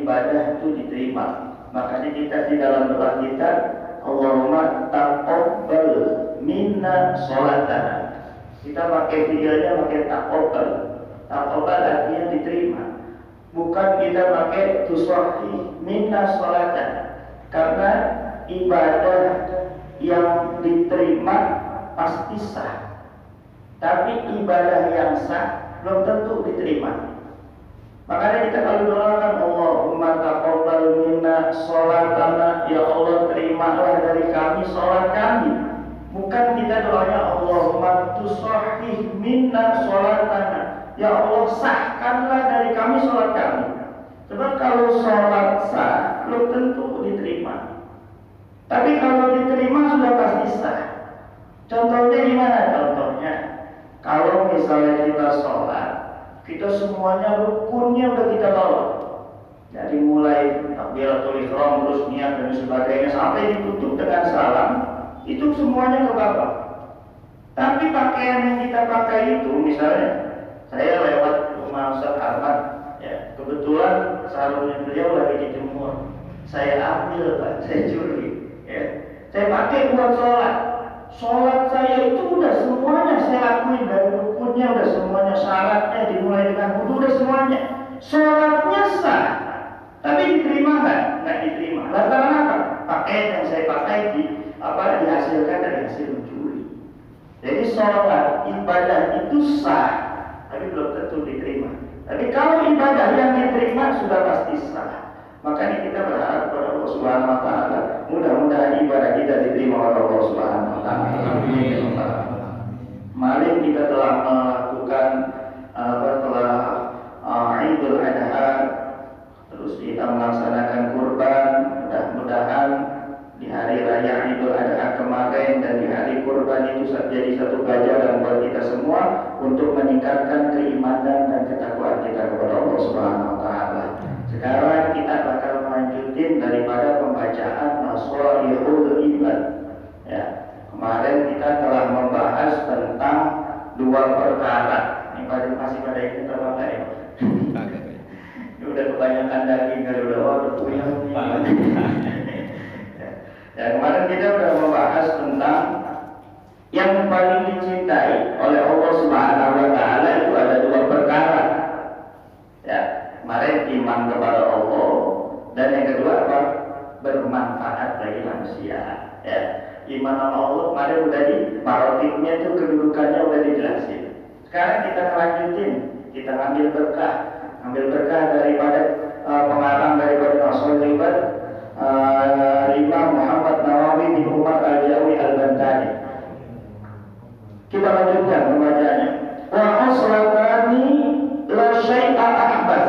ibadah itu diterima. Makanya kita di dalam doa kita, Allahumma taqabbal minna sholatana. Kita pakai fiilnya pakai taqabbal. Taqabbal artinya diterima. Bukan kita pakai tusahhi minna sholatana. Karena ibadah yang diterima pasti sah. Tapi ibadah yang sah belum tentu diterima. Makanya kita kalau doakan Allahumma taqabbal minna sholatana, ya Allah terimalah dari kami sholat kami. Bukan kita doanya Allahumma tusahhih minna sholatana, ya Allah sahkanlah dari kami sholat kami. Sebab kalau sholat sah belum tentu diterima. Tapi kalau diterima sudah pasti sah. Contohnya gimana? Contohnya kalau misalnya kita sholat, kita semuanya rukunnya udah kita bawa. Jadi mulai takbiratul ihram terus niat dan sebagainya sampai ditutup dengan salam, itu semuanya ke bawah. Tapi pakaian yang kita pakai itu, misalnya saya lewat rumah Ustaz Ahmad, ya kebetulan sarungnya beliau lagi dijemur. Saya ambil, Pak, saya curi, ya. Saya pakai buat sholat. Sholat saya itu udah semuanya saya lakuin, dari rukunnya udah semuanya, syaratnya dimulai dengan wudu udah semuanya. Sholatnya sah, tapi diterima nggak? Nggak diterima. Lantaran apa? Pakaian yang saya pakai dihasilkan dari hasil mencuri. Jadi sholat ibadah itu sah, tapi belum tentu diterima. Tapi kalau ibadah yang diterima sudah pasti sah. Makanya kita berharap kepada Allah Subhanahu wa taala, mudah-mudahan ibadah kita diterima oleh Allah Subhanahu wa taala. Amin. Kemarin kita telah melakukan Idul Adha, terus kita melaksanakan kurban. Mudah-mudahan di hari raya Idul Adha kemarin dan di hari kurban itu jadi satu pelajaran buat kita semua untuk meningkatkan keimanan dan ketakwaan kita kepada Allah Subhanahu wa taala. Sekarang kita bakal melanjutin daripada pembacaan Naswaihul Ibad. Ya, kemarin kita telah membahas tentang dua perkara. Ini masih pada ikut apa enggak ya? Ini udah kebanyakan daging kalau udah waktu punya. Ya, kemarin kita udah membahas tentang yang paling dicintai oleh Allah Subhanahu wa taala itu ada dua perkara. Ya, kemarin iman kepada Allah, dan yang kedua apa? Bermanfaat bagi manusia. Ya, iman sama Allah kemarin udah di marotibnya itu kedudukannya udah dijelasin. Sekarang kita lanjutin, kita ambil berkah daripada pengarang daripada Naswaihul Ibad, Imam Muhammad Nawawi bin Umar Al-Jawi Al-Bantani. Kita lanjutkan pembacaannya. Wa aslatani la syai'a ahbas.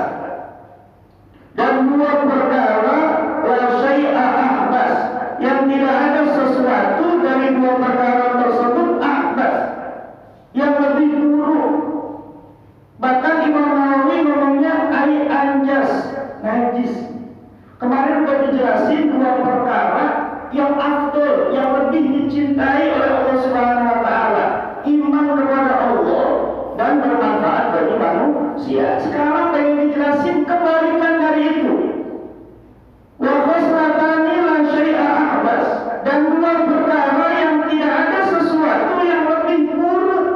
Dan dua perkara la syai'a ahbas, yang tidak ada sesuatu dari dua perkara tersebut ahbas, yang lebih buruk. Bahkan Imam Nawawi ngomongnya ai anjas, najis. Kemarin sudah dijelasin dua perkara yang afdol, yang lebih dicintai oleh Allah Subhanahu wa taala, iman kepada Allah dan bermanfaat bagi manusia. Sekarang pengen dijelasin kebalikan dari itu. Wa khoslatani la syai'a ahbas, dan dua perkara yang tidak ada sesuatu yang lebih buruk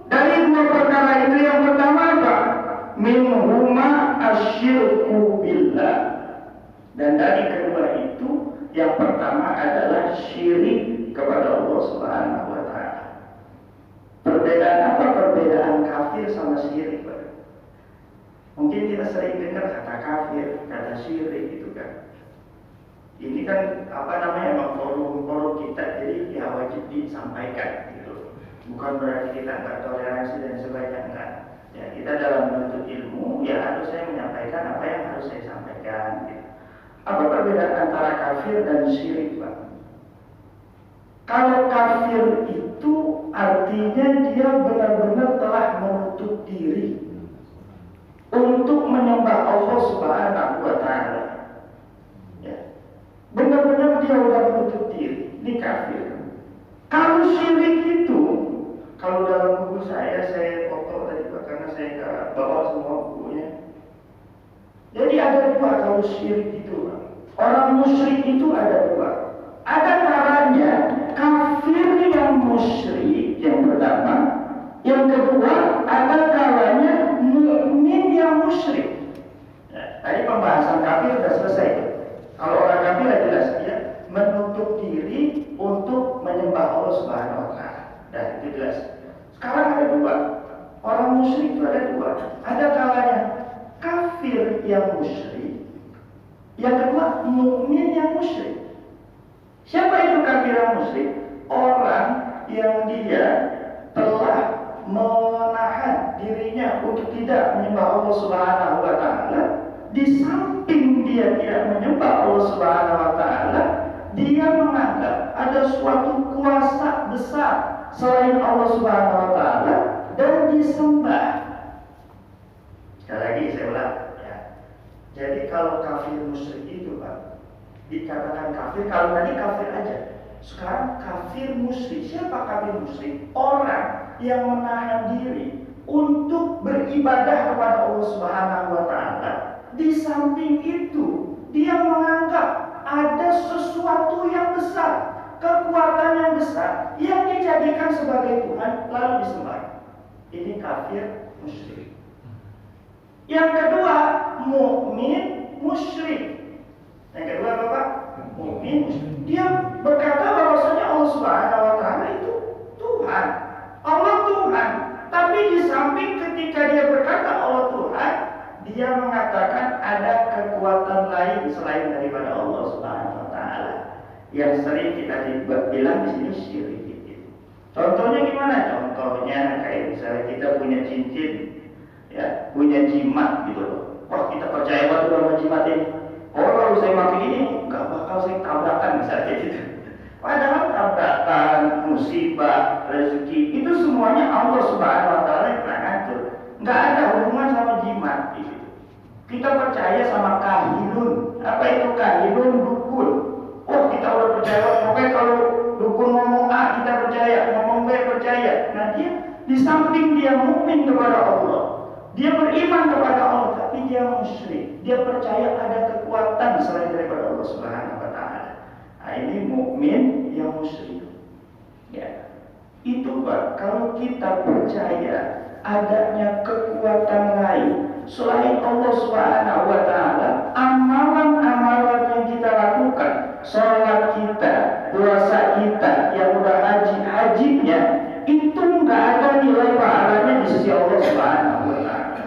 dari dua perkara itu. Yang pertama apa? Minhuma asyirku billah. Dan dari kedua itu, yang pertama adalah syirik kepada Allah Subhanahu wa taala. Perbedaan apa? Perbedaan kafir sama syirik, Pak. Mungkin kita sering dengar kata kafir, kata syirik gitu kan. Ini kan emang forum kita, jadi ya wajib disampaikan gitu. Bukan berarti kita nggak toleransi dan sebagainya, enggak. Ya, kita dalam bentuk ilmu ya harus saya menyampaikan apa yang harus saya sampaikan gitu. Apa perbedaan antara kafir dan syirik, Pak? Kalau kafir itu artinya dia benar-benar telah menutup diri untuk menyembah Allah Subhanahu wa taala. Ya. Benar-benar dia sudah menutup diri, ini kafir. Kalau syirik itu, kalau dalam buku saya foto tadi Pak, karena saya nggak bawa semua bukunya. Jadi ada dua kalau syirik itu. Orang musyrik itu ada dua. Ada caranya kafir yang musyrik yang pertama. Yang kedua ada caranya mukmin yang musyrik. Tadi pembahasan kafir sudah selesai. Kalau orang kafir jelas dia menutup diri untuk menyembah Allah Subhanahu wa taala. Dan itu jelas. Sekarang ada dua. Orang musyrik itu ada dua. Ada kalanya kafir yang musyrik. Yang kedua mukmin yang musyrik. Siapa itu kafir yang musyrik? Orang yang dia telah menahan dirinya untuk tidak menyembah Allah Subhanahu wa taala. Di samping dia tidak menyembah Allah Subhanahu wa taala, dia menganggap ada suatu kuasa besar selain Allah Subhanahu wa taala dan disembah. Sekali lagi saya ulang ya. Jadi kalau kafir musyrik itu Pak, dikatakan kafir, kalau tadi kafir aja. Sekarang kafir musyrik. Siapa kafir musyrik? Orang yang menahan diri untuk beribadah kepada Allah Subhanahu wa taala. Di samping itu, dia menganggap ada sesuatu yang besar, kekuatan yang besar yang dijadikan sebagai Tuhan lalu disembah. Ini kafir musyrik. Yang kedua, mukmin musyrik. Yang kedua apa Pak? Mukmin musyrik. Dia berkata bahwasanya Allah Subhanahu wa taala itu Tuhan. Allah Tuhan. Tapi di samping ketika dia berkata Allah Tuhan, dia mengatakan ada kekuatan lain selain daripada Allah Subhanahu wa taala. Yang sering kita bilang di sini syirik. Contohnya gimana? Contohnya kayak misalnya kita punya cincin, ya, punya jimat gitu loh. Wah, kita percaya betul sama jimat ini. Oh, kalau saya pakai ini nggak bakal saya tabrakan misalnya gitu. Padahal tabrakan, musibah, rezeki itu semuanya Allah Subhanahu wa taala yang pernah ngatur. Nggak ada hubungan sama jimat gitu. Kita percaya sama kahinun. Apa itu kahinun? Dukun. Oh, kita udah percaya. Pokoknya kalau dukun ngomong A kita percaya, ngomong B percaya. Nah dia di samping dia mukmin kepada Allah, dia beriman kepada Allah, tapi dia musyrik. Dia percaya ada kekuatan selain daripada Allah Subhanahu wa taala. Nah, ini mukmin yang musyrik. Ya. Itu Pak, kalau kita percaya adanya kekuatan lain selain Allah Subhanahu wa taala, amalan-amalan yang kita lakukan, sholat kita, puasa kita, yang udah hajinya, itu nggak ada nilai pahalanya di sisi Allah Subhanahu wa taala.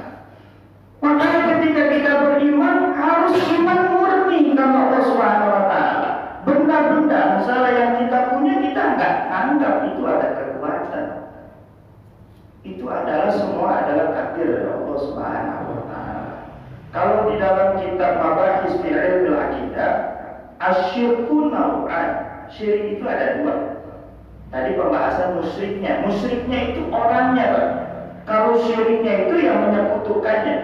Makanya ketika kita beriman harus iman murni kepada Allah Subhanahu wa taala. Benda-benda misalnya yang kita punya, kita nggak anggap itu ada kekuatan. Itu adalah semua adalah takdir dari Allah Subhanahu wa taala. Kalau di dalam kitab Mabahis fi Ilmil Aqidah, asyirku nau'an. Syirik itu ada dua. Tadi pembahasan musyriknya. Musyriknya itu orangnya, Pak. Kalau syiriknya itu yang menyekutukannya.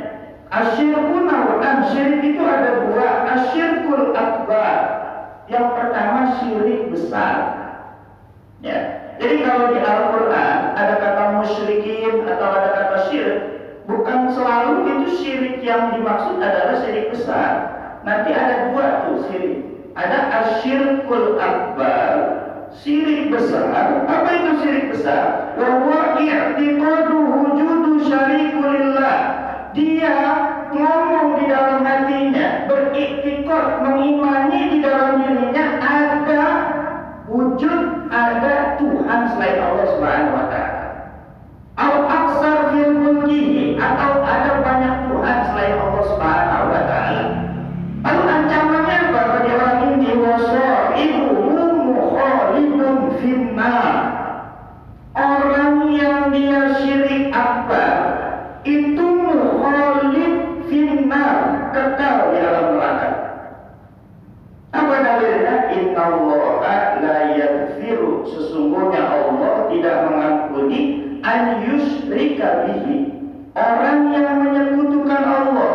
Asyirku nau'an. Syirik itu ada dua. Asyirkul akbar. Yang pertama syirik besar. Ya. Jadi kalau di Al-Quran ada kata musyrikin atau ada kata syirik, bukan selalu itu syirik yang dimaksud adalah syirik besar. Nanti ada dua tuh syirik. Ada asyirkul akbar, syirik besar. Apa itu syirik besar? Wa huwa i'tiqadu wujudu syarikulillah. Dia ngomong di dalam hatinya, beriktikad, mengimani di dalam dirinya ada wujud, ada Tuhan selain Allah Subhanahu wa taala. Al-aksar fil mulkihi, atau ada banyak Tuhan selain Allah Subhanahu wa taala. Lalu ancamannya apa bagi orang ini? Wasa'ibuhum mukhalidun finnar. Orang yang dia syirik akbar itu mukhalid finnar, kekal di dalam neraka. Apa dalilnya? Innallaha la yaghfiru, sesungguhnya Allah tidak mengampuni an yusyrika bihi, orang yang menyekutukan Allah,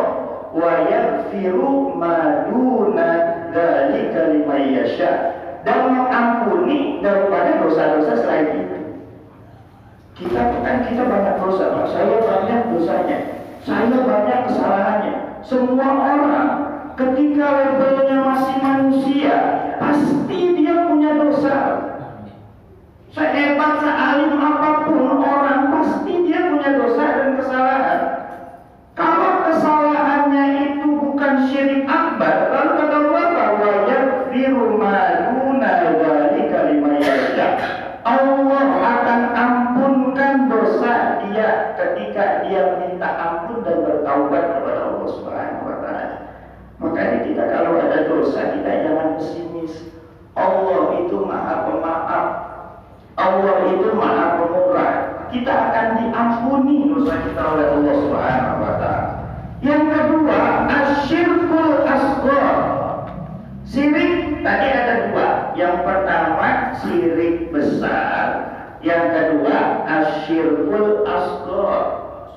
wa yaghfiru ma duna dzalika liman yasha, dan mengampuni daripada dosa-dosa selain itu. Kita banyak dosa, Pak. Saya banyak dosanya, saya banyak kesalahannya. semua orang ketika levelnya masih manusia, pasti dia punya dosa. Sehebat, sealim apapun orang, pasti dia punya dosa dan kesalahan. Kalau kesalahannya itu bukan syirik akbar, lalu kata Allah bahwa yaghfiru ma duna dzalika liman yasha. Allah akan ampunkan dosa dia ketika dia minta ampun dan bertaubat kepada Allah Subhanahu wa taala. Makanya kita kalau ada dosa, kita jangan pesimis. Allah itu Maha Pemaaf. Allah itu Maha Pemurah. Kita akan diampuni dosa kita oleh Allah Subhanahu wa taala. Yang kedua, asyirkul asghar. Syirik tadi ada dua. Yang pertama syirik besar, yang kedua asyirkul asghar.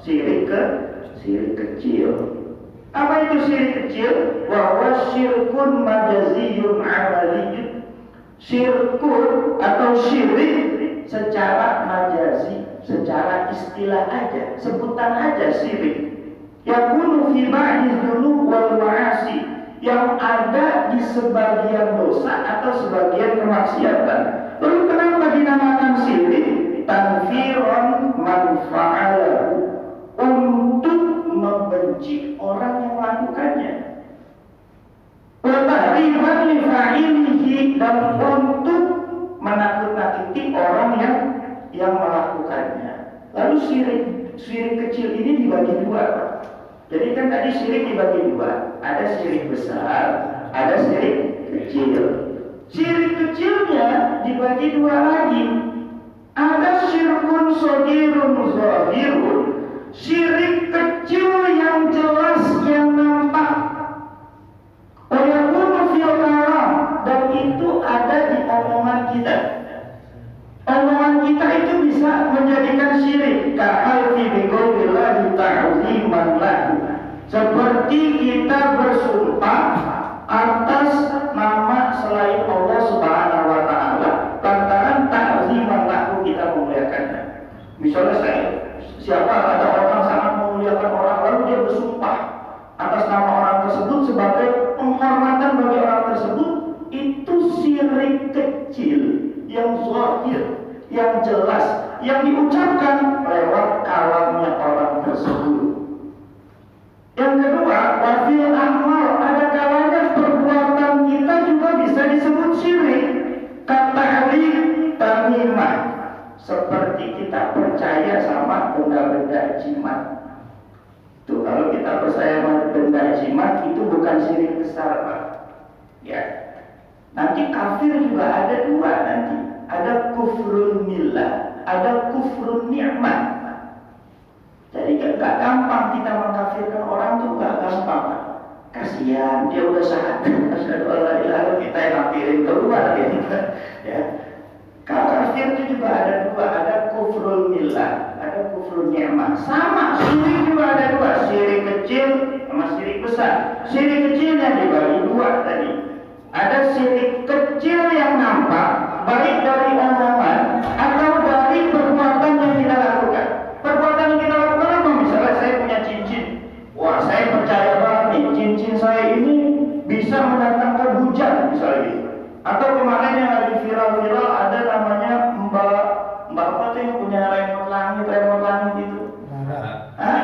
Syirik kecil. Apa itu syirik kecil? Wa huwa syirkun majaziyun amaliyun. Syirkun atau syirik secara majazi, secara istilah aja, sebutan aja syirik. Yakunu fi ba'di dzunub wal ma'asi, yang ada di sebagian dosa atau sebagian kemaksiatan. Lalu kenapa dinamakan syirik? Tanfiron man fa'alahu, untuk membenci orang yang melakukannya. Watahriman li fa'ilihi, dan untuk menakut-nakuti orang yang melakukannya. Lalu syirik kecil ini dibagi dua, Pak. Jadi kan tadi syirik dibagi dua, ada syirik besar, ada syirik kecil. Syirik kecilnya dibagi dua lagi. Ada syirkun shagirun zahirun, syirik kecil yang jelas, yang nampak. Wayakunu fil kalam, dan itu ada di omongan kita. Omongan kita itu bisa menjadikan syirik. Ka'alfi biqaulillahi ta'ziman lahu, seperti kita bersumpah atas nama selain Allah Subhanahu wa taala, lantaran ta'ziman lahu, kita memuliakannya. Misalnya siapa ada orang sangat memuliakan orang, lalu dia bersumpah atas nama orang tersebut sebagai penghormatan bagi orang tersebut, itu syirik kecil yang zahir, yang jelas, yang diucapkan lewat kalamnya orang tersebut. Yang kedua, wafil amal, ada kalanya perbuatan kita juga bisa disebut syirik. Kata'li tamimah, seperti kita percaya sama benda-benda jimat. Tuh, kalau kita percaya sama benda jimat, itu bukan syirik besar, Pak. Ya. Nanti kafir juga ada dua nanti. Ada kufrun millah, ada kufrun ni'mah. Jadi gak gampang kita mengkafirkan orang tuh, gak gampang. Kasihan, dia udah syahadat, asyhadu alla ilaha illallah, kita yang kafirin keluar gitu. Ya. Kalau kafir itu juga ada dua, ada kufrul millah, ada kufrul ni'mah. Sama, syirik juga ada dua, syirik kecil sama syirik besar. Syirik kecilnya dibagi dua tadi. Ada syirik kecil yang nampak, baik dari omongan atau dari perbuatan yang kita lakukan. Perbuatan yang kita lakukan apa? Misalnya saya punya cincin. Wah, saya percaya banget nih, cincin saya ini bisa mendatangkan hujan, misalnya gitu. Atau kemarin yang lagi viral-viral ada namanya Mbak apa tuh yang punya remote langit itu? Hah?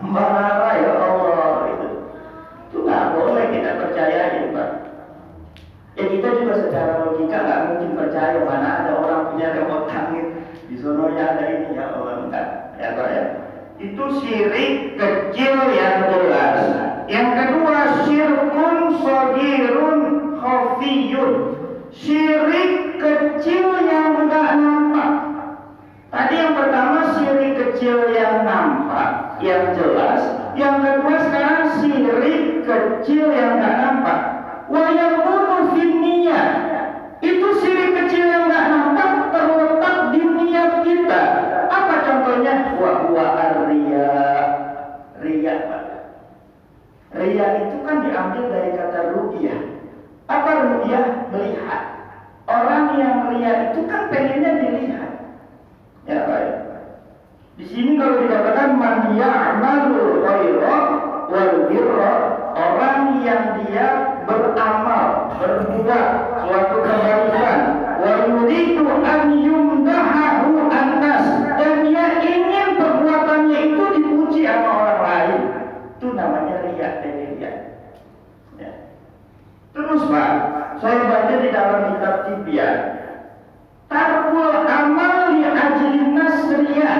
Mbak Rara, ya Allah, itu nggak boleh kita percayain, Pak. Ya kita juga secara logika nggak mungkin percaya mana ada orang punya remote langit di sononya ada ini, ya Allah, enggak, ya Pak ya. Itu syirik kecil yang jelas. Yang kedua, syirkun shagirun khafiyun, syirik kecil yang enggak nampak. Tadi yang pertama syirik kecil yang nampak, yang jelas. Yang kedua sekarang syirik kecil yang enggak nampak. Wa yakunu fin niyyah, itu syirik kecil yang enggak nampak terletak di niat kita. Apa contohnya? Wa huwa ar-riya. Riya, Pak. Riya itu kan diambil dari kata ru'yah. Apa ru'yah? Melihat. Orang yang riya itu kan pengennya dilihat. Ya, baik. Di sini kalau dikatakan man ya'malu khairan wal birra, orang yang dia beramal, berbuat suatu kebaikan, wa yuridu an yumdahahu annas, dan dia ingin perbuatannya itu dipuji sama orang lain. Itu namanya riya dan riya. Ya. Terus Pak, saya baca di dalam kitab Tibyan, tarkul amal li ajlin nasriya,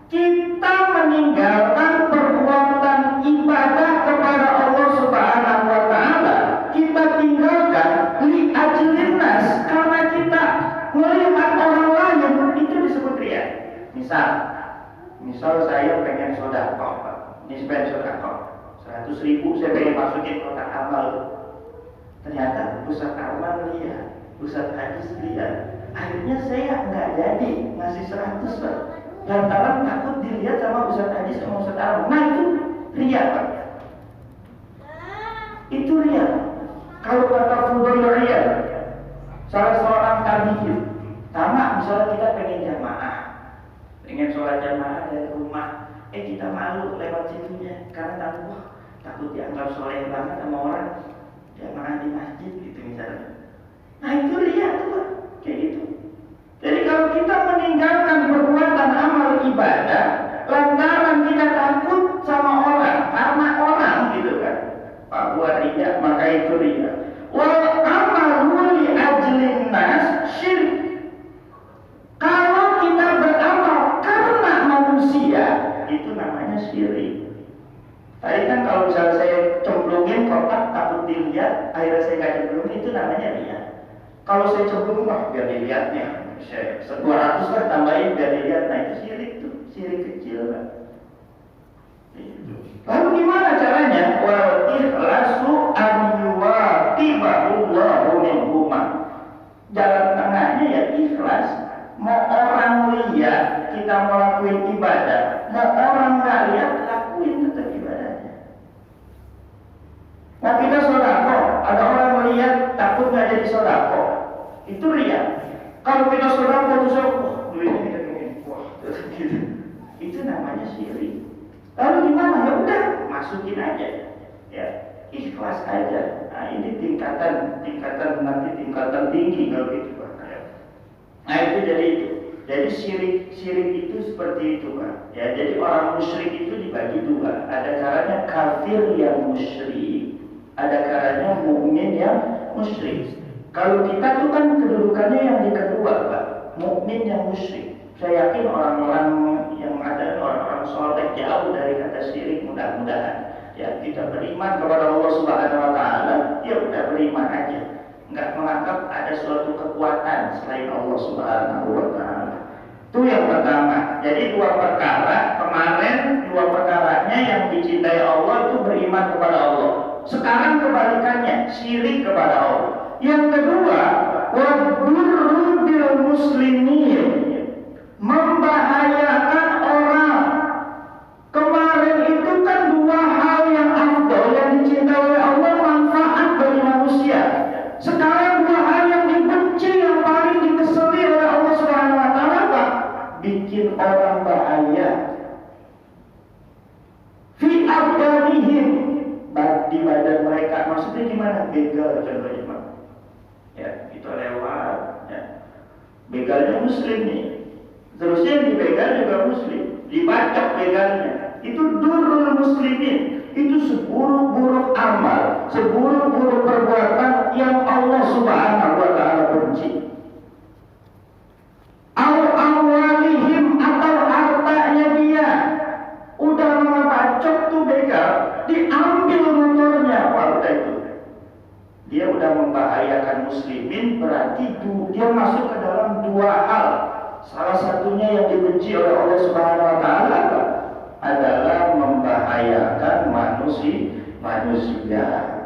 kita meninggalkan perbuatan ibadah kepada Allah Subhanahu wa taala, kita tinggalkan li ajlin nas, karena kita melihat orang lain, itu disebut riya. Misal saya pengen sedekah, Pak. Ini pengen sedekah 100.000 saya pengen masukin kotak amal. Ternyata pusat amal lihat, pusat hadis lihat. Akhirnya saya nggak jadi ngasih 100, Pak. Lantaran takut dilihat sama pusat hadis sama pusat amal. Nah itu riya, Pak. Itu riya. Kalau kata Fudail Iyad, salah seorang tabi'in, sama misalnya kita pengen jamaah, pengen sholat jamaah dari rumah, kita malu lewat situnya karena takut dianggap soleh banget sama orang, jamaah di masjid gitu misalnya. Nah itu riya tuh Pak, kayak gitu. Jadi kalau kita meninggalkan perbuatan amal ibadah lantaran kita takut sama orang, karena orang gitu kan, Pak, buat riya, maka itu riya. Wal amalu li ajlin nas syirik. Kalau kita beramal karena manusia, itu namanya syirik. Tadi kan kalau misalnya saya cemplungin kotak takut dilihat, akhirnya saya nggak cemplungin, itu namanya riya. Kalau saya cemplungin, biar dilihatnya, saya 200 kan tambahin biar dilihat, nah itu syirik tuh, syirik kecil kan. Lalu gimana caranya? Wal ikhlasu an yuwaqibahullahu minhuma. Jalan tengahnya ya ikhlas. Mau orang lihat kita melakukan ibadah, mau orang nggak lihat, lakuin tetap ibadahnya. Nah kita sodako, ada orang melihat takut nggak jadi sodako, itu riya. Kalau kita sodako terus duitnya kita gini, gitu. Itu namanya syirik. Lalu gimana? Ya udah, masukin aja, ya ikhlas aja. Nah ini tingkatan nanti tingkatan tinggi kalau gitu Pak. Nah itu jadi syirik itu seperti itu Pak. Ya jadi orang musyrik itu dibagi dua. Ada caranya kafir yang musyrik, ada caranya mukmin yang musyrik. Kalau kita tuh kan kedudukannya yang di kedua Pak, mukmin yang musyrik. Saya yakin orang-orang yang ada orang-orang soleh jauh dari kata syirik, mudah-mudahan ya kita beriman kepada Allah Subhanahu wa taala, ya udah beriman aja. Enggak menganggap ada suatu kekuatan selain Allah Subhanahu wa taala. Itu yang pertama. Jadi dua perkara, kemarin dua perkaranya yang dicintai Allah itu beriman kepada Allah. Sekarang kebalikannya, syirik kepada Allah. Yang kedua, wadurru bil muslimin, membahayakan orang. Kemarin itu kan dua hal yang afdal yang dicintai oleh Allah, manfaat bagi manusia. Sekarang dua hal yang dibenci, yang paling dikeseli oleh Allah Subhanahu wa taala, Pak, bikin orang bahaya. Fi abdanihim, di badan mereka. Maksudnya gimana? Begal contohnya Pak. Ya, itu lewat ya. Begalnya muslim nih. Terusnya yang dibegal juga muslim, dibacok begalnya. Itu durul muslimin. Itu seburuk-buruk amal, seburuk-buruk perbuatan yang Allah Subhanahu wa taala benci. Awalihim, atau hartanya dia. Udah ngebacok tuh begal, diambil motornya, udah itu. Dia udah membahayakan muslimin, berarti dia masuk ke dalam dua hal. Salah satunya yang dibenci oleh Allah Subhanahu wa taala adalah membahayakan manusia.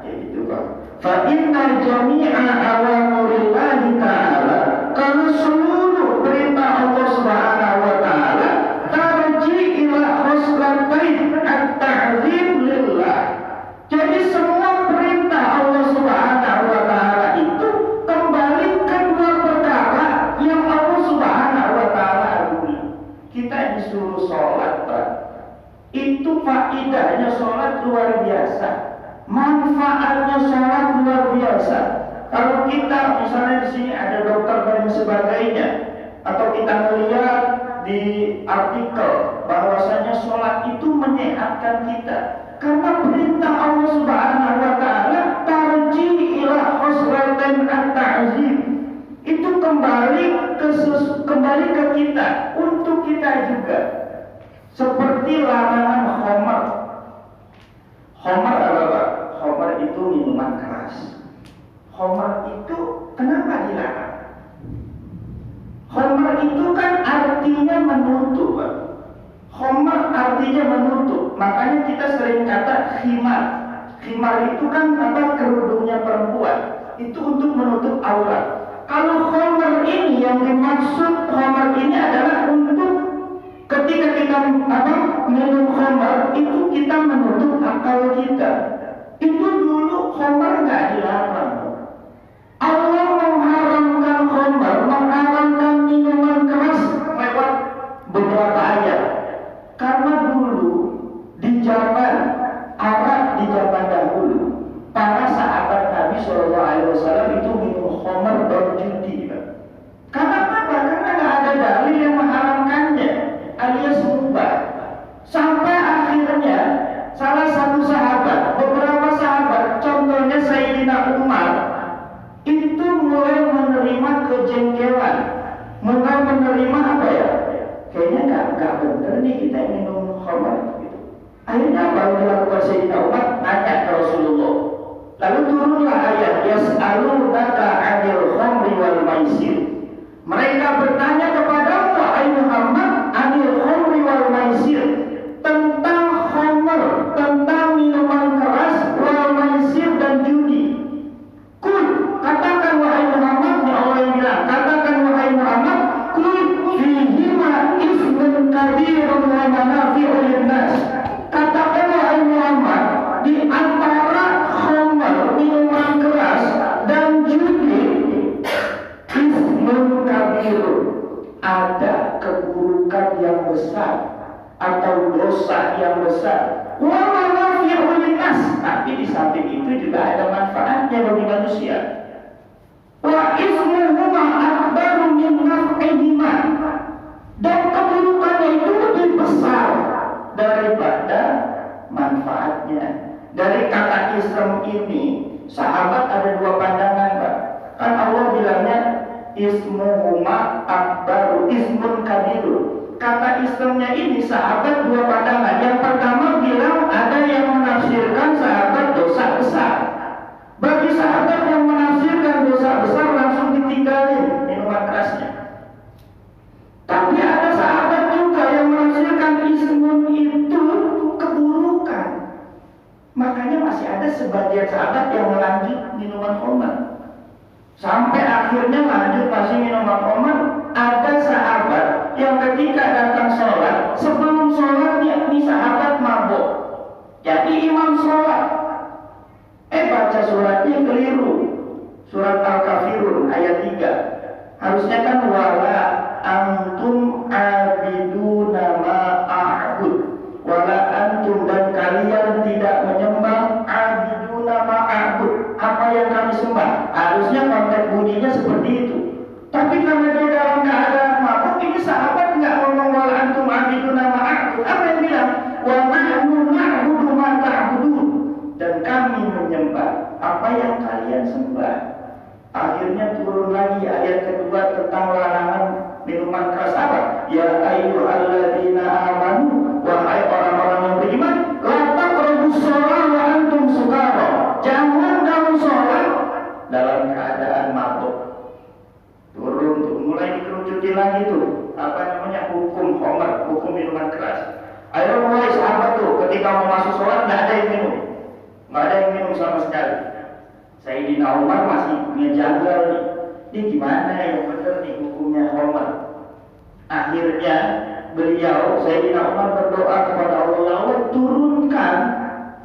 Itu Pak. Fa inna jami'a awamirillahi ta'ala, karena seluruh perintah Allah Subhanahu wa taala tarji ila khuslatain at-ta'zim lillah. Jadi semua perintah Allah Subhanahu wa taala itu kembali ke dua perkara yang Allah Subhanahu wa taala agungkan. Kita disuruh sholat Pak. Itu faedahnya sholat kita misalnya di sini ada dokter dan sebagainya, atau kita melihat di artikel bahwasanya sholat itu menyehatkan kita, karena perintah Allah Subhanahu wa taala tarji ila khosratin at-ta'zim, itu kembali ke kita, untuk kita juga. Seperti larangan khamar. Khamar apa? Khamar itu minuman keras. Khamar itu kenapa dilarang? Khamar itu kan artinya menutup, Pak. Khamar artinya menutup. Makanya kita sering kata khimar. Khimar itu kan apa? Kerudungnya perempuan. Itu untuk menutup aurat. Kalau khamar ini yang dimaksud, khamar ini adalah untuk ketika kita minum khamar itu kita menutup akal kita. Itu dulu khamar nggak dilarang. Allah mengharamkan khamar, mengharamkan minuman keras lewat beberapa ayat. Karena dulu di zaman Arab, di zaman dahulu, para sahabat Nabi SAW itu minum khamar dan judi. Karena apa? Karena nggak ada dalil yang mengharamkannya, alias mubah. Sampai akhirnya salah satu sahabat, beberapa sahabat, contohnya Sayyidina Umar, itu mulai menerima kejengkelan, mulai menerima apa ya? Kayaknya nggak bener nih kita minum khamar gitu. Akhirnya apa yang dilakukan Sayyidina Umar? Nanya ke Rasulullah. Lalu turunlah ayat yas'alunaka 'anil khamri wal maisir. Mereka bertanya kepadamu wahai Muhammad 'anil khamri wal maisir, tentang khamr, tentang minuman keras, wal maisir dan judi. Kul, katakan wahai Muhammad, ya Allah yang bilang, katakan wahai Muhammad, kul fihima ismun kabirun wa manafi'u linnas. Katakan wahai Muhammad, di antara khamr, minuman keras dan judi, ismun kabirun, ada keburukan yang besar atau dosa yang besar. Wa manafi'u linnas, tapi di samping itu juga ada manfaatnya bagi manusia. Wa ismuhuma akbaru min naf'ihima, dan keburukannya itu lebih besar daripada manfaatnya. Dari kata ism ini, sahabat ada dua pandangan, Pak. Kan Allah bilangnya ismuhuma akbaru, ismun kabirun. Kata ismnya ini sahabat dua pandangan. Yang pertama bilang ada yang menafsirkan sahabat dosa besar. Bagi sahabat yang menafsirkan dosa besar langsung ditinggalin minuman kerasnya. Tapi ada sahabat juga yang menafsirkan ismun itu keburukan. Makanya masih ada sebagian sahabat yang melanjut minuman khamar. Sampai akhirnya lanjut masih minuman khamar. Ada sahabat yang ketika datang sholat, sebelum sholat yakni sahabat mabuk. Jadi imam sholat, baca suratnya keliru. Surat Al-Kafirun ayat 3. Harusnya kan wala antum abiduna ma a'bud. Wala antum, dan kalian tidak menyembah abiduna ma a'bud, apa yang kami sembah. Harusnya konteks bunyinya seperti itu. Tapi karena dia dalam keadaan mabuk, ini sahabat nggak ngomong wala antum abiduna ma a'bud. Apa yang bilang? Wa nahnu na'budu ma ta'budun, dan kami menyembah apa yang kalian sembah. Akhirnya turun lagi ayat kedua tentang larangan minuman keras apa? Ya ayyuhalladzina amanu, wahai orang-orang yang beriman, la taqrabus shalah wa antum sukara. Jangan kamu sholat dalam keadaan mabuk. Turun tuh, mulai dikerucutin lagi tuh apa namanya, hukum khamar, hukum minuman keras. Ayo mulai sahabat tuh ketika mau masuk sholat nggak ada yang minum, nggak ada yang minum sama sekali. Sayyidina Umar masih ngejanggal nih, ini gimana yang benar nih hukumnya khamar. Akhirnya beliau Sayyidina Umar berdoa kepada Allah, ya Allah turunkan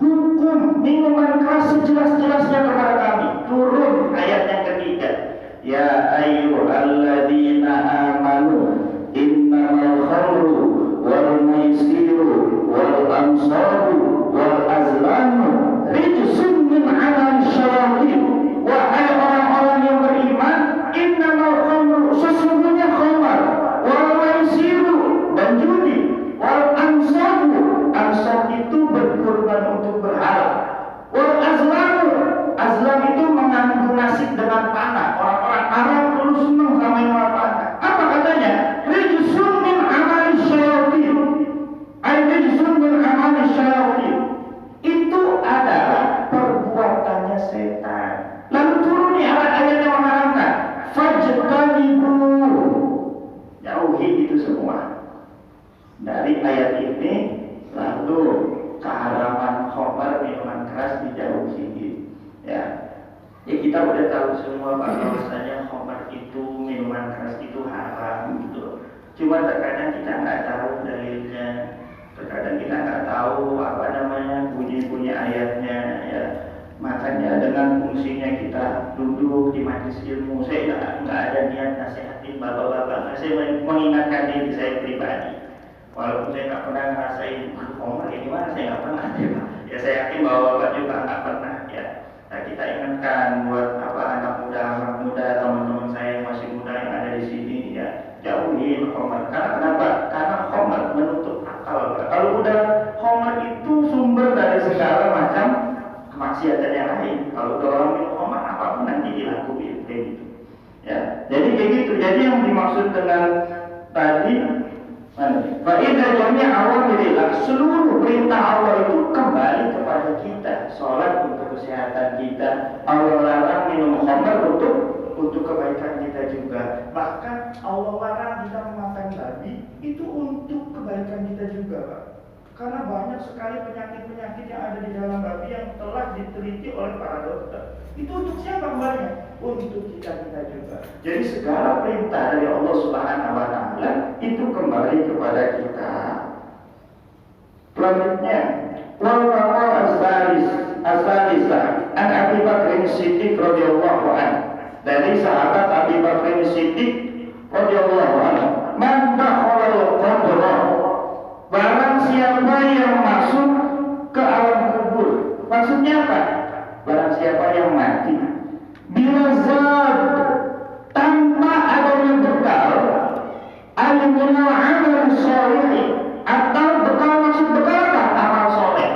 hukum minuman keras sejelas-jelasnya kepada kami. Turun ayat yang ketiga, ya ayyuhalladzina amanu innamal khamru wal maisiru wal ansabu wal azlamu rijsun min amali syayatin. Wahai orang-orang yang beriman, Lalu turun nih ayat-ayat yang mengharamkan. Fajtanibu, jauhi itu semua. Dari ayat ini lalu keharaman khamar, minuman keras dijauhi. Ya. Ya kita udah tahu semua bahwasanya khamar itu, minuman keras itu haram gitu. Cuma terkadang kita nggak tahu dalilnya, terkadang kita nggak tahu apa namanya bunyi-bunyi ayatnya ya. Makanya dengan fungsinya kita duduk di majelis ilmu, saya nggak ada niat nasihatin bapak-bapak, saya mengingatkan diri saya pribadi. Walaupun saya nggak pernah ngerasain khamar ya gimana, saya nggak pernah ya saya yakin bahwa bapak juga nggak pernah ya. Nah, kita ingatkan buat anak muda, teman-teman saya yang masih muda yang ada di sini ya, jauhi khamar. Karena kenapa? Karena khamar menutup akal. Kalau udah khamar itu sumber dari segala macam kemaksiatan yang lain. Kalau udah orang minum khamar apapun nanti dilakuin kayak gitu. Ya, jadi kayak gitu. Jadi yang dimaksud dengan tadi Fa'idha jami' awamirillah, seluruh perintah Allah itu kembali kepada kita. Sholat untuk kesehatan kita, Allah larang minum khamar untuk kebaikan kita juga. Bahkan Allah larang kita memakan babi itu untuk kebaikan kita juga, Pak. Karena banyak sekali penyakit-penyakit yang ada di dalam babi yang telah diteliti oleh para dokter. Itu untuk siapa kembalinya? Untuk kita juga. Jadi segala perintah dari Allah Subhanahu wa Ta'ala itu kembali kepada kita. Selanjutnya, wal maqal as-salisah an Abi Bakr Siddiq radhiyallahu anhu. Dari sahabat Abi Bakr Siddiq radhiyallahu anhu, man dakhala al-qabra, barang siapa yang masuk ke alam kubur. Maksudnya apa? Barang siapa yang mati bila zat tanpa adanya bekal, al-munal amal soleh, atau bekal, maksud bekal apa? Amal soleh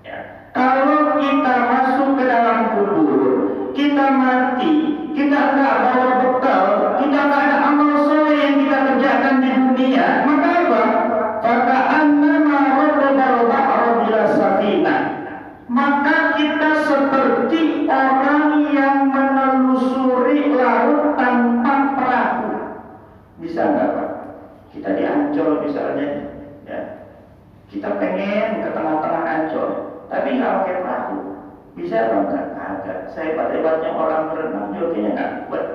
ya. Kalau kita masuk ke dalam kubur, kita mati, kita enggak bawa bekal, kita enggak ada amal soleh yang kita kerjakan di dunia, maka apa? Maka annama rabbal bahra bila safinah, maka kita seperti orang yang menelusuri laut tanpa perahu. Bisa nggak Pak? Kita di Ancol misalnya ya, kita pengen ke tengah-tengah Ancol tapi nggak pakai perahu, bisa apa enggak? Agak. Saya hebat-hebatnya orang berenang juga kayaknya nggak kuat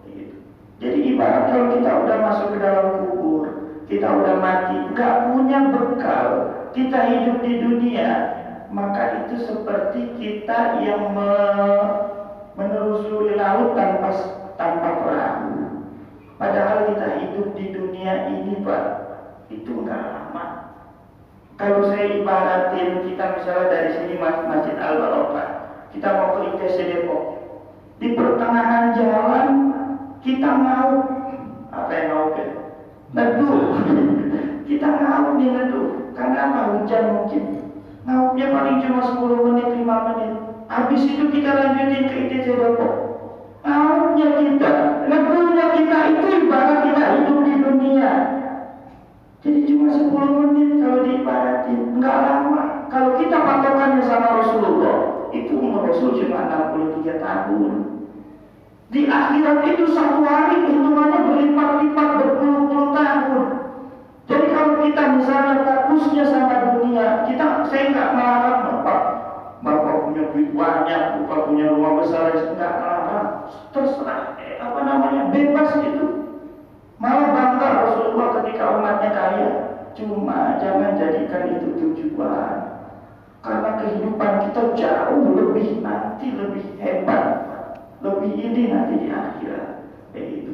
gitu. Jadi ibarat kalau kita udah masuk ke dalam kubur, kita udah mati, nggak punya bekal, kita hidup di dunia, maka itu seperti kita yang menelusuri laut tanpa perahu. Padahal kita hidup di dunia ini Pak, itu enggak lama. Kalau saya ibaratin, kita misalnya dari sini Masjid Al-Barokah, kita mau ke ITC Depok, di pertengahan jalan kita mau apa yang mau ke neduh. Kita mau nih neduh, karena apa? Hujan mungkin. Ngaupnya paling cuma 10 menit, 5 menit. Habis itu kita lanjutin ke ITC Depok. Ngaupnya kita, neduhnya kita itu ibarat kita hidup di dunia. Jadi cuma 10 menit kalau diibaratin, enggak lama. Kalau kita patokannya sama Rasulullah, itu umur Rasul cuma 63 tahun. Di akhirat itu satu hari hitungannya berlipat-lipat, berpuluh-puluh tahun. Jadi kalau kita misalnya fokusnya sama dunia, saya nggak melarang bapak punya duit banyak, bapak punya rumah besar, nggak melarang. Terserah, bebas itu. Malah bangga Rasulullah ketika umatnya kaya. Cuma jangan jadikan itu tujuan. Karena kehidupan kita jauh lebih nanti, lebih hebat, lebih ini nanti di akhirat. Begitu.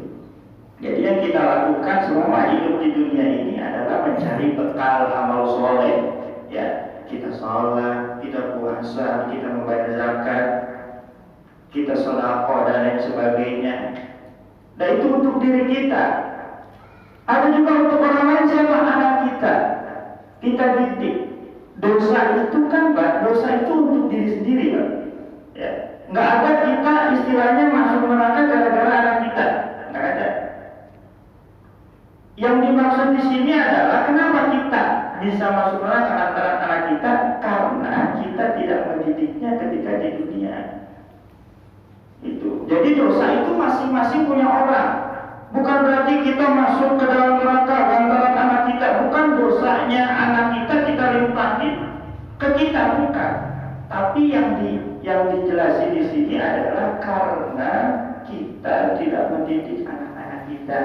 Jadi yang kita lakukan selama hidup di dunia ini adalah mencari bekal amal soleh. Ya, kita sholat, kita puasa, kita membayar zakat, kita sedekah dan lain sebagainya. Dan itu untuk diri kita. Ada juga untuk orang lain, siapa? Anak kita. Kita didik. Dosa itu kan, Pak, dosa itu untuk diri sendiri, Pak. Ya, nggak ada kita istilahnya masuk neraka gara-gara anak kita, nggak ada. Yang dimaksud di sini adalah kenapa kita bisa masuk neraka antara anak kita, karena kita tidak mendidiknya ketika di dunia. Jadi dosa itu masing-masing punya orang. Bukan berarti kita masuk ke dalam neraka lantaran anak kita. Bukan dosanya anak kita limpahin ke kita, bukan. Tapi yang dijelasin di sini adalah karena kita tidak mendidik anak-anak kita.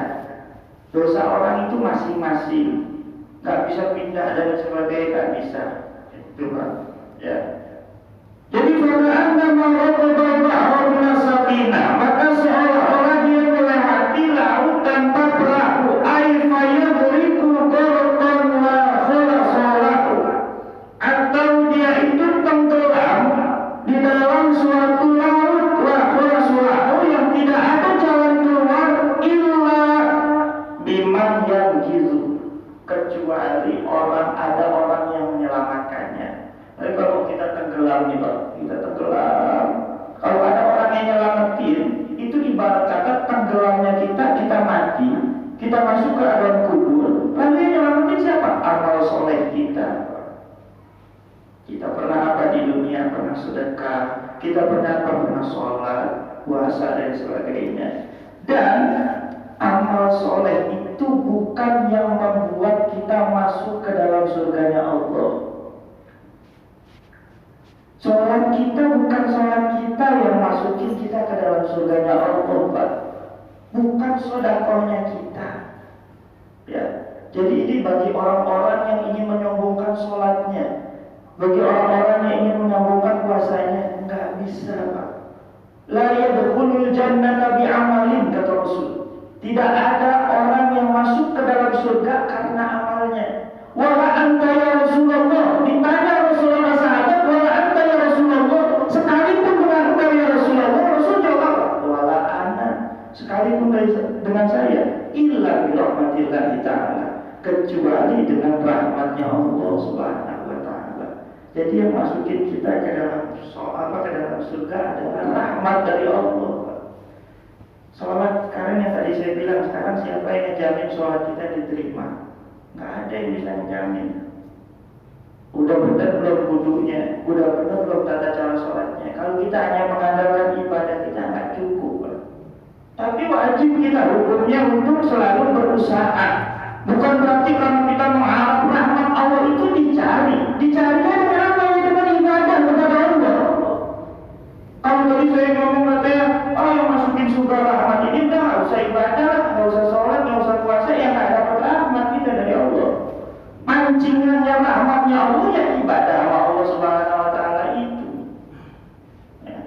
Dosa orang itu masing-masing, nggak bisa pindah dan sebagainya, nggak bisa. Itu Pak. Ya. Jadi pada anda maka seolah-olah dia melewati laut tanpa perahu. Aifaya beriku gorokon la kholasolahu. Atau dia itu tenggelam di dalam suatu laut la kholasolahu yang tidak ada jalan keluar illa biman yang gizu, kecuali ada orang yang menyelamatkannya. Tapi kalau kita tenggelam nih Pak, kita tenggelam. Kalau ada orang yang nyelamatin, itu ibarat kata tenggelamnya kita mati, kita masuk ke alam kubur. Lalu yang nyelamatin siapa? Amal soleh kita. Kita pernah apa di dunia? Pernah sedekah, kita pernah sholat, puasa dan sebagainya. Dan amal soleh itu bukan yang membuat kita masuk ke dalam surganya Allah. Sholat kita bukan sholat kita yang masukin kita ke dalam surganya Allah, Pak. Bukan sedekahnya kita. Ya. Jadi ini bagi orang-orang yang ingin menyombongkan sholatnya, bagi orang-orang yang ingin menyombongkan puasanya, nggak bisa, Pak. La yadkhulul jannata bi'amalin, kata Rasul. Tidak ada orang yang masuk ke dalam surga karena amalnya. Wala anta ya Rasulullah. Ditanya Rasulullah sahabat, wala anta ya Rasulullah. Sekalipun dengan engkau ya Rasulullah, Rasul jawab, wala ana. Sekalipun dengan saya, illa bi rahmatillahi ta'ala, kecuali dengan rahmatnya Allah Subhanahu wa taala. Jadi yang masukin kita ke dalam ke dalam surga adalah rahmat dari Allah. Sholat sekarang yang tadi saya bilang, sekarang siapa yang ngejamin sholat kita diterima? Nggak ada yang bisa ngejamin. Udah benar belum wudunya, udah benar belum tata cara sholatnya. Kalau kita hanya mengandalkan ibadah kita nggak cukup. Tapi wajib kita hukumnya untuk selalu berusaha. Bukan berarti kalau kita mengharap rahmat Allah itu dicarinya dengan apa? Dengan ibadah kepada Allah. Kalau tadi saya ngomong katanya, yang masukin surga rahmat ini udah nggak usah ibadah, nggak usah sholat, nggak usah puasa, ya nggak dapat rahmat kita dari Allah. Mancingannya rahmatnya Allah ya ibadah sama Allah Subhanahu wa taala itu. Ya.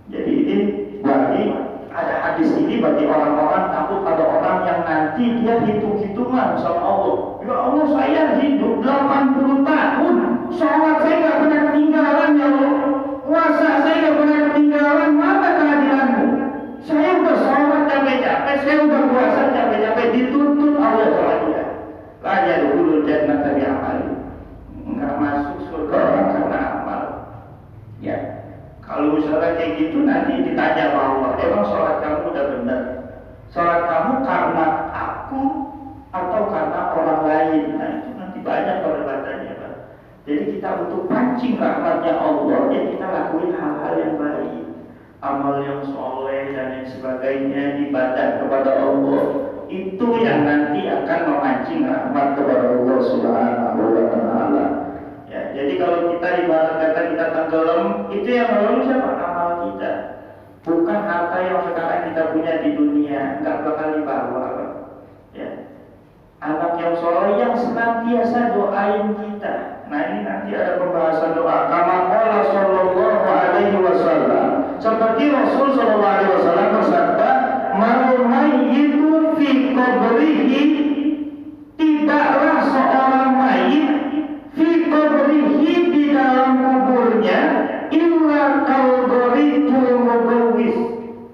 Jadi ini bagi ada hadis ini bagi orang-orang takut pada orang yang nanti dia hitung-hitungan sama Allah. Ya Allah, saya hidup 80 tahun, sholat saya nggak pernah ketinggalan ya Allah. Puasa saya nggak pernah ketinggalan, mana kehadiranmu? Saya udah sholat capek-capek, saya udah puasa capek-capek, dituntut Allah sholatnya. Lajar dulu jannah tadi amal, nggak masuk surga orang karena amal. Ya, kalau misalnya kayak gitu nanti ditanya sama Allah, emang sholat kamu udah benar? Sholat kamu karena aku atau karena orang lain? Nah itu nanti banyak perdebatannya, Pak. Jadi kita untuk pancing rahmatnya Allah, ya kita lakuin hal-hal yang baik, amal yang soleh dan lain sebagainya, ibadah kepada Allah. Itu yang nanti akan memancing rahmat kepada Allah Subhanahu wa taala. Ya, jadi kalau kita ibarat kata kita tenggelam, itu yang menolong siapa? Amal kita. Bukan harta yang sekarang kita punya di dunia, enggak bakal dibawa. Ya. Anak yang soleh yang senantiasa doain kita. Nah ini nanti ada pembahasan doa. Kama qala sallallahu alaihi wasallam. Seperti Rasul sallallahu alaihi wasallam bersabda, "Mayyitun fi qabrihi", tidaklah seorang mayit fi qabrihi, di dalam kuburnya, illa kalbaritul mugawis,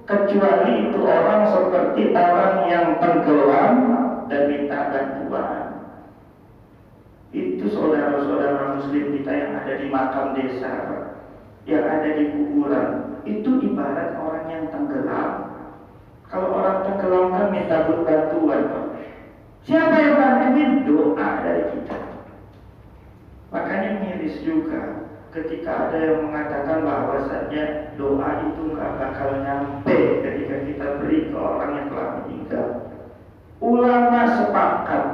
kecuali itu orang seperti orang yang tenggelam dan minta bantuan. Itu saudara-saudara muslim kita yang ada di makam desa, yang ada di kuburan, itu ibarat orang yang tenggelam. Kalau orang tenggelam kan minta bantuan, siapa yang bantuin? Doa dari kita. Makanya miris juga ketika ada yang mengatakan bahwasannya doa itu nggak bakal nyampe ke diberi ke orang yang telah meninggal. Ulama sepakat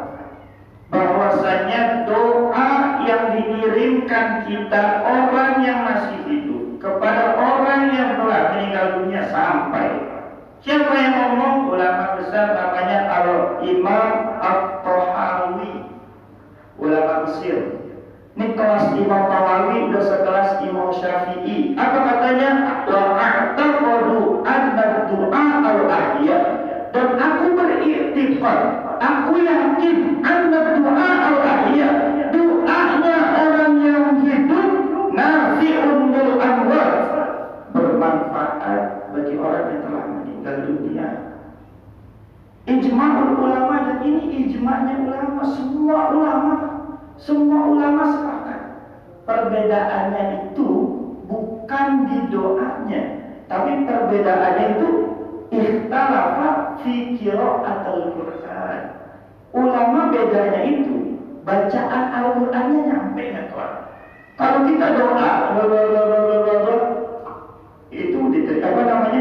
bahwasanya doa yang dikirimkan kita orang yang masih hidup kepada orang yang telah meninggal dunia sampai. Siapa yang ngomong? Ulama besar namanya Al-Imam At-Tahawi, ulama Mesir. Ini kelas Imam Tahawi udah sekelas Imam Syafi'i. Apa katanya? Wa a'taqadu anna du'a al-ahya. Dan aku beriktikad, aku yakin anna du'a al-ahya, doanya orang yang hidup, nafi'un lil amwat, bermanfaat bagi orang yang telah meninggal dunia. Ijma'ul ulama, dan ini ijma'nya ulama, semua ulama sepakat. Perbedaannya itu bukan di doanya, tapi perbedaannya itu ikhtalafa fi qira'atil Qur'an. Ulama bedanya itu bacaan Al-Qur'annya nyampe enggak, Tuan? Kalau kita doa itu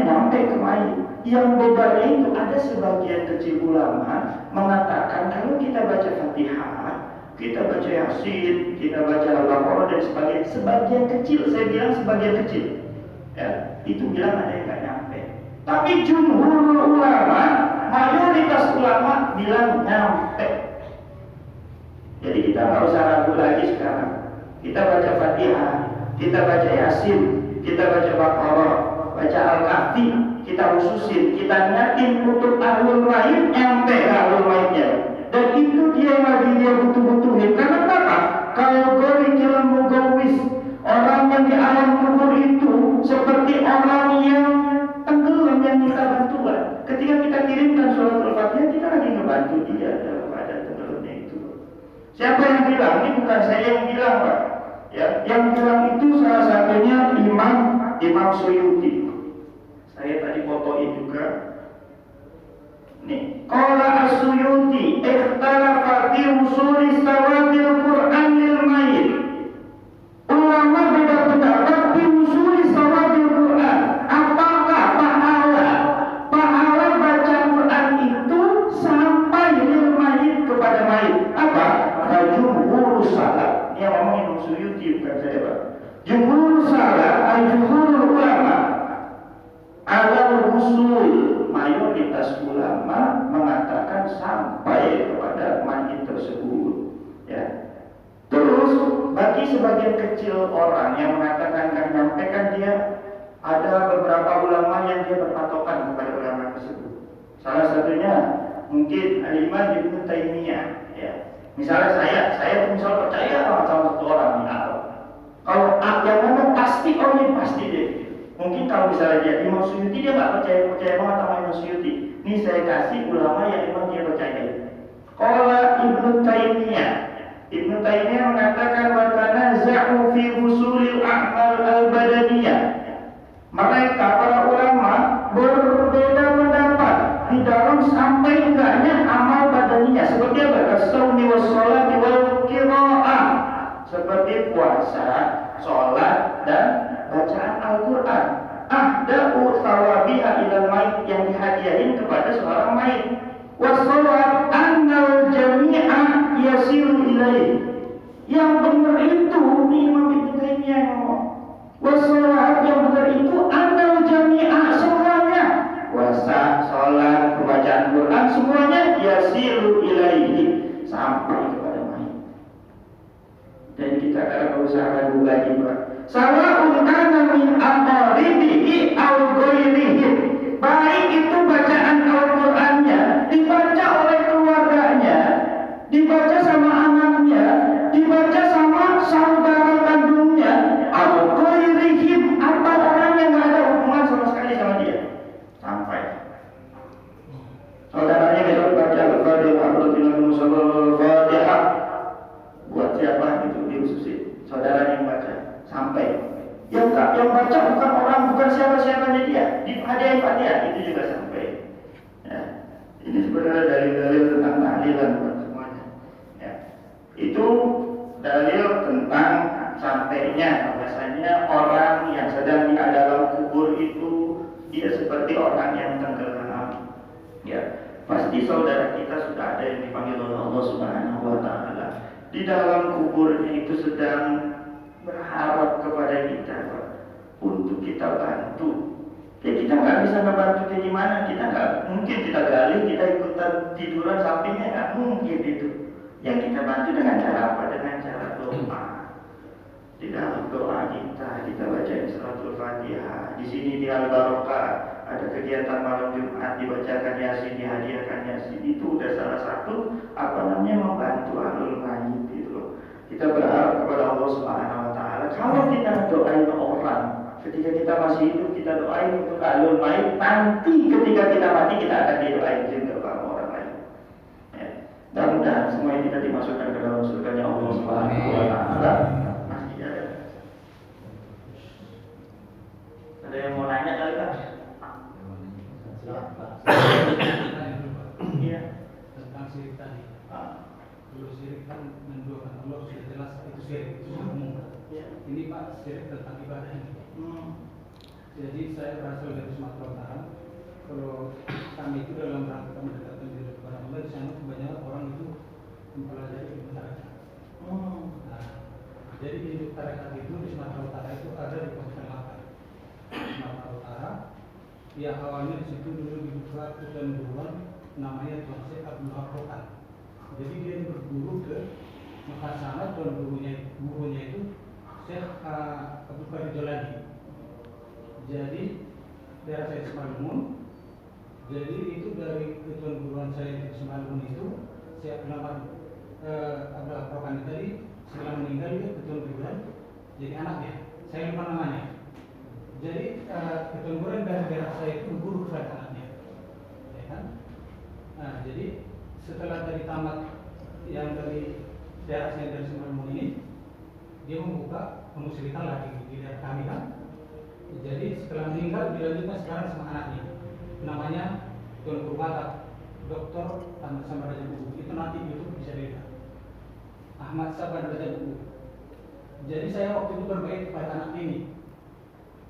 nyampe ke mayit. Yang bedanya itu ada sebagian kecil ulama mengatakan kalau kita baca Fatihah, kita baca Yasin, kita baca Al-Baqarah dan sebagainya, sebagian kecil, saya bilang sebagian kecil, ya, itu bilang ada yang nggak nyampe. Tapi jumhur ulama, mayoritas ulama bilang nyampe. Jadi kita nggak usah ragu lagi sekarang. Kita baca Fatihah, kita baca Yasin, kita baca Baqarah, baca Al-Kahfi, kita ususin, kita niatin untuk ahlul mayit, nyampe ahlul mayitnya. Dan itu dia yang lagi dia butuh-butuhin. Karena apa? Kalau gorikilan mugawis, orang yang di alam kubur itu seperti orang yang tenggelam yang minta bantuan. Ketika kita kirimkan surat Al-Fatihah, kita lagi ngebantu dia dalam keadaan tenggelamnya itu. Siapa yang bilang? Ini bukan saya yang bilang, Pak. Ya, yang bilang itu salah satunya Imam Suyuti. Saya tadi fotoin juga. Nih, qala as-Suyuti ikhtalafa fi usuli sawabil Qur'an lil mayit. Ulama beda pendapat fi usuli sawabil Qur'an. Apakah pahala baca Qur'an itu sampai lil mayit kepada mayit? Apa? Jumhur salaf. Dia ngomong Imam Suyuti, bukan saya, Pak. Jumhur salaf, jumhur ulama al-usul, mayoritas ulama mengatakan sampai kepada mayit tersebut, ya. Terus bagi sebagian kecil orang yang mengatakan kan nyampe, kan dia ada beberapa ulama yang dia berpatokan kepada ulama tersebut. Salah satunya mungkin Al-Imam Ibnu Taimiyah, ya. Misalnya saya misal percaya sama satu orang di awal. Kalau yang ngomong pasti, oh ini pasti deh. Mungkin kalau misalnya dia Imam Suyuti, dia nggak percaya banget sama Imam Suyuti. Ini saya kasih ulama yang memang dia percaya. Qala Ibnu Taimiyah mengatakan wa tanaza'u fi usulil a'mal al-badaniyah. Mereka para ulama berbeda pendapat di dalam sampai enggaknya amal badaniyah, seperti apa? As-shaumi was-sholati wal qira'ah, seperti puasa, sholat, dan bacaan Al-Quran. Ahda'u thawabiha ilal mayit, yang dihadiahin kepada seorang mayit. Wassalat annal jami'a yasiru ilaih. Yang benar itu, ini Imam Ibnu Taimiyah yang ngomong. Wassalat, yang benar itu annal jami'a, semuanya. Puasa, sholat, pembacaan Quran, semuanya yasiru ilaihi, sampai kepada mayit. Dan kita akan berusaha ragu lagi, Pak. Sawa'un kana min aqaribihi aw ghairihi. Baik itu bacaan Al-Qur'annya dibaca oleh keluarganya, dibaca sama anaknya, dibaca sama saudara kandungnya, aw ghairihim, atau orang yang enggak ada hubungan sama sekali sama dia. Sampai saudaranya besok baca Al-Fatihah, buat siapa itu diususin, saudaranya yang baca. Sampai yang baca bukan orang, bukan siapa-siapanya dia, dihadiahin Fatihah, itu juga sampai. Ya. Ini sebenarnya dalil-dalil tentang tahlilan buat semuanya. Ya. Itu dalil tentang sampainya bahwasanya orang yang sedang di dalam kubur itu dia seperti orang yang tenggelam. Ya, pasti saudara kita sudah ada yang dipanggil oleh Allah Subhanahu wa taala. Di dalam kuburnya itu sedang berharap kepada kita, Pak, untuk kita bantu. Ya kita nggak bisa ngebantu kayak gimana, kita nggak mungkin kita gali, kita ikutan tiduran sampingnya, nggak mungkin itu. Yang kita bantu dengan cara apa? Dengan cara doa. Di dalam doa kita bacain suratul Fatihah. Di sini di Al Barokah ada kegiatan malam Jumat, dibacakan Yasin, dihadiahkan Yasin. Itu udah salah satu membantu ahlul mayit gitu loh. Kita berharap kepada Allah Subhanahu wa taala. Kalau kita doain orang ketika kita masih hidup, kita doain untuk ahlul mayit, nanti ketika kita mati kita akan didoain juga sama orang lain. Ya. Mudah-mudahan semua kita dimasukkan ke dalam surganya Allah Subhanahu wa taala. Ada yang mau nanya kali Pak? Iya. Tentang syirik tadi. Kalau syirik kan menduakan Allah sudah jelas itu syirik, itu sudah umum. Ini Pak syirik tentang ibadah ini. Jadi saya berasal dari Sumatera Utara. Kalau kami itu dalam rangka mendekatkan diri kepada Allah, di sana kebanyakan orang itu mempelajari ilmu tarekat. Nah, jadi ilmu tarekat itu di Sumatera Utara itu ada di Kabupaten Langkat. Sumatera Utara, ya awalnya di situ dulu dibuka Tuan Guruan namanya Tuan Syekh Abdul Rokan. Jadi dia berguru ke Mekah sana, tuan gurunya itu Syekh Abdul Qadir Jilani. Jadi daerah saya Semalungun. Jadi itu dari tuan guruan saya di Semalungun itu Syekh Abdul Rokan tadi setelah meninggal dia ketua guruan jadi anaknya. Saya lupa namanya. Jadi ketua guruan dari daerah saya itu guru kepada anaknya, ya kan? Nah, jadi setelah tadi tamat yang dari daerah saya dari Semarang ini, dia membuka pemusrikan lagi di daerah kami kan. Jadi setelah meninggal dilanjutkan sekarang sama anaknya, namanya Tuan Guru Batak, Dr. Ahmad Sabar Raja Buku. Itu nanti YouTube bisa dilihat. Ahmad Sabar Raja Buku. Jadi saya waktu itu berbaik kepada anak ini.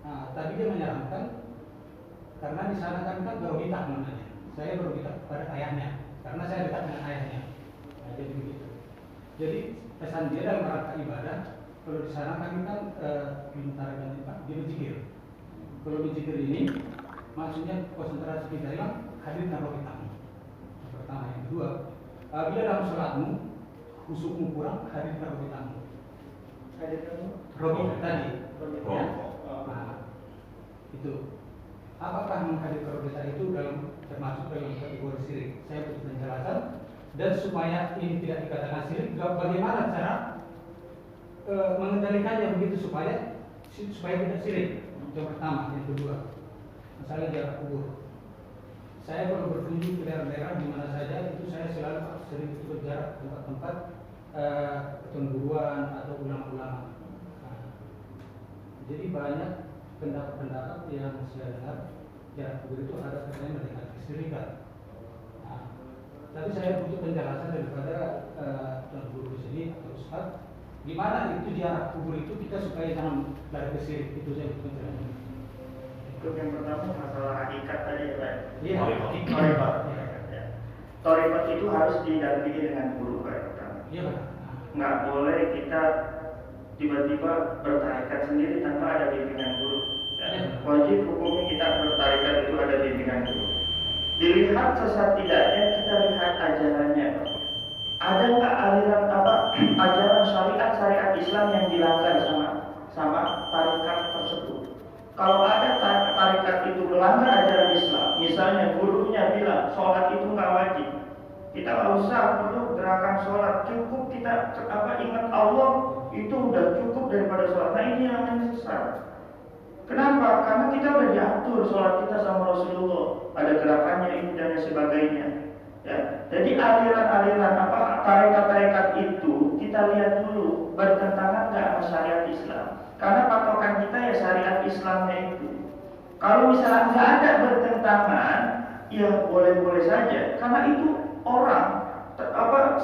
Nah, tadi dia menyarankan karena di sana kan berobitah namanya. Saya berobitah kepada ayahnya karena saya dekat dengan ayahnya. Nah, jadi begitu. Jadi pesan dia dalam rangka ibadah. Kalau di sana kami kan diminta di berzikir. Kalau berzikir ini maksudnya konsentrasi kita yang hadirkan robitah. Yang pertama, yang kedua, bila dalam sholatmu khusyukmu kurang, hadirkan robitahmu. Hadirkan robitah tadi. Ya. Nah, itu apakah menghadirkan robitah itu termasuk dalam kategori syirik? Saya butuh penjelasan. Dan supaya ini tidak dikatakan syirik, bagaimana cara mengendalikannya begitu supaya tidak syirik? Yang pertama, yang kedua, misalnya jarak kubur. Saya kalau berkunjung ke daerah-daerah di mana saja itu saya selalu sering ikut jarak tempat-tempat ketua guruan atau ulama-ulama. Jadi banyak pendapat-pendapat yang saya dengar jarak kubur itu ada katanya mendekati kesyirikan. Nah, tapi saya butuh penjelasan daripada tuan guru di sini atau Ustaz, gimana itu jarak kubur itu kita supaya jangan lari ke syirik. Itu saya butuh penjelasan. Itu yang pertama masalah hakikat tadi ya Pak. Iya. Thariqat itu harus didampingi dengan guru Pak pertama. Iya Pak. Nggak boleh kita tiba-tiba bertarekat sendiri tanpa ada bimbingan guru. Ya. Wajib hukumnya kita bertarekat itu ada bimbingan guru. Dilihat sesat tidaknya, kita lihat ajarannya. Ada nggak aliran ajaran syariat Islam yang dilanggar sama tarekat tersebut? Kalau ada tarekat itu melanggar ajaran Islam, misalnya gurunya bilang sholat itu nggak wajib, kita nggak usah perlu gerakan sholat, cukup kita ingat Allah itu udah cukup daripada sholat. Nah ini yang namanya sesat. Kenapa? Karena kita udah diatur sholat kita sama Rasulullah, ada gerakannya ini dan sebagainya. Ya, jadi aliran-aliran tarekat-tarekat itu kita lihat dulu bertentangan nggak sama syariat Islam. Karena patokan kita ya syariat Islamnya itu. Kalau misalnya nggak ada bertentangan, ya boleh-boleh saja. Karena itu orang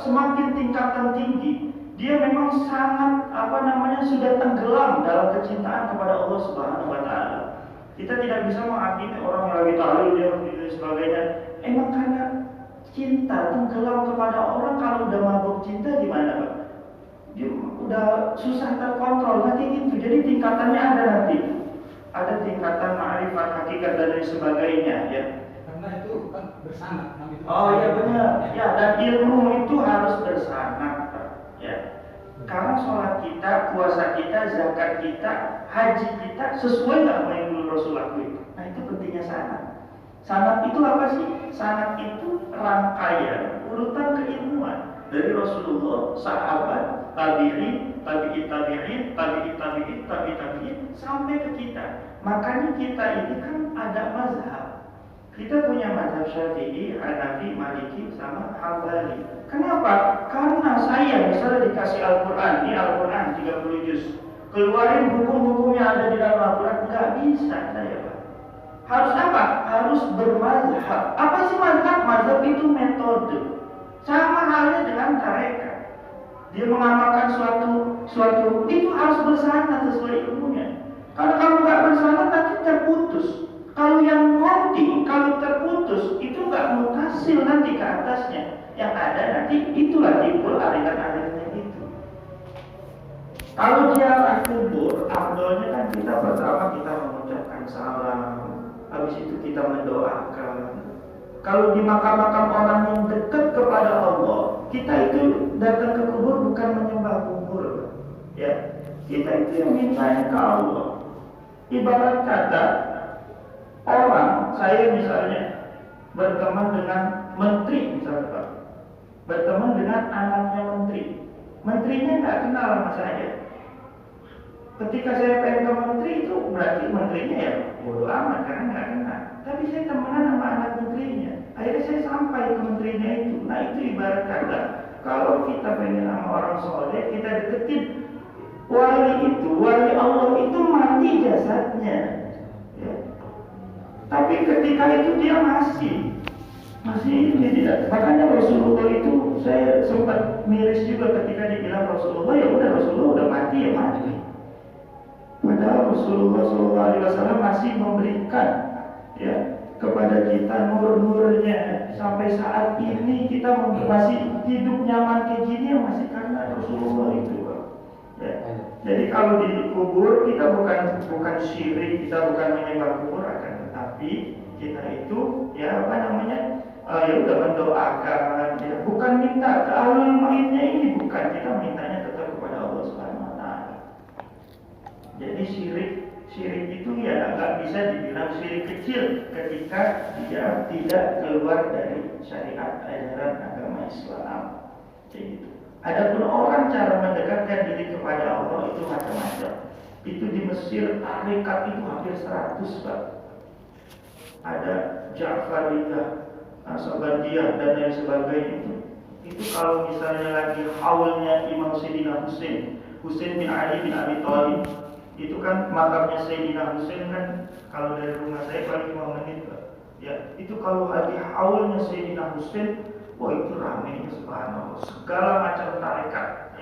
semakin tingkatan tinggi, dia memang sangat sudah tenggelam dalam kecintaan kepada Allah Subhanahu wa taala. Kita tidak bisa menghakimi orang yang lagi tahlil dia dan sebagainya. Emang kan cinta tenggelam kepada orang. Kalau udah mabuk cinta gimana Pak? Dia udah susah terkontrol nanti gitu. Jadi tingkatannya ada nanti. Ada tingkatan ma'rifat, hakikat dan lain sebagainya ya. Karena itu kan bersanad. Oh ya benar. Ya, dan ilmu itu harus bersanad Pak. Ya. Karena sholat kita, puasa kita, zakat kita, haji kita sesuai nggak apa yang dulu Rasul lakuin. Nah itu pentingnya sanad. Sanad itu apa sih? Sanad itu rangkaian urutan keilmuan dari Rasulullah, sahabat, tabi'in, tabi'in, tabi'in, tabi'in, tabi'in, tabi'in, tabi'in sampai ke kita. Makanya kita ini kan ada mazhab. Kita punya mazhab Syafi'i, Hanafi, Maliki, sama Hambali. Kenapa? Karena saya misalnya dikasih Al-Quran, ini Al-Quran 30 juz, keluarin hukum-hukum yang ada di dalam Al-Quran, nggak bisa saya Pak. Harus apa? Harus bermazhab. Apa sih mazhab? Mazhab itu metode. Sama halnya dengan tarekat. Dia mengamalkan suatu itu harus bersanad sesuai ilmunya. Kalau kamu nggak bersanad nanti terputus. Kalau yang ngerti, kalau terputus itu nggak mutasil nanti ke atasnya. Yang ada nanti itulah timbul aliran-alirannya itu. Kalau dia kubur, afdolnya kan kita pertama kita mengucapkan salam, habis itu kita mendoakan. Kalau di makam-makam orang yang dekat kepada Allah, kita itu datang ke kubur bukan menyembah kubur, ya. Kita itu yang mintanya ke Allah. Ibarat kata orang, saya misalnya berteman dengan menteri misalnya Pak, berteman dengan anaknya menteri, menterinya nggak kenal sama saya. Ketika saya pengen ke menteri itu berarti menterinya ya bodo amat karena nggak kenal. Tapi saya temenan sama anak menterinya, akhirnya saya sampai ke menterinya itu. Nah itu ibarat kata kalau kita pengen sama orang soleh, kita deketin wali itu, wali Allah itu mati jasadnya. Ya. Tapi ketika itu dia masih ini tidak. Makanya Rasulullah itu saya sempat miris juga ketika dibilang Rasulullah ya udah Rasulullah udah mati ya mati. Padahal Rasulullah SAW masih memberikan ya kepada kita nur-nurnya sampai saat ini kita masih hidup nyaman kayak gini ya masih karena Rasulullah itu Pak. Ya. Jadi kalau dikubur kita bukan syirik, kita bukan menyembah kubur akan tetapi kita itu ya apa namanya ya udah mendoakan ya bukan minta ke alul mainnya ini bukan, kita mintanya tetap kepada Allah Subhanahu wa taala. Jadi syirik itu ya nggak bisa dibilang syirik kecil ketika dia tidak keluar dari syariat ajaran agama Islam. Kayak gitu. Adapun orang cara mendekatkan diri kepada Allah itu macam-macam. Itu di Mesir tarekat itu hampir 100 Pak. Ada Ja'fariyah, Asabadiyah dan lain sebagainya itu kalau misalnya lagi haulnya Imam Sayyidina Husain bin Ali bin Abi Thalib, itu kan makamnya Sayyidina Husain kan kalau dari rumah saya paling 5 menit Pak. Ya, itu kalau lagi haulnya Sayyidina Husain, wah itu ramainya subhanallah, segala macam tarekat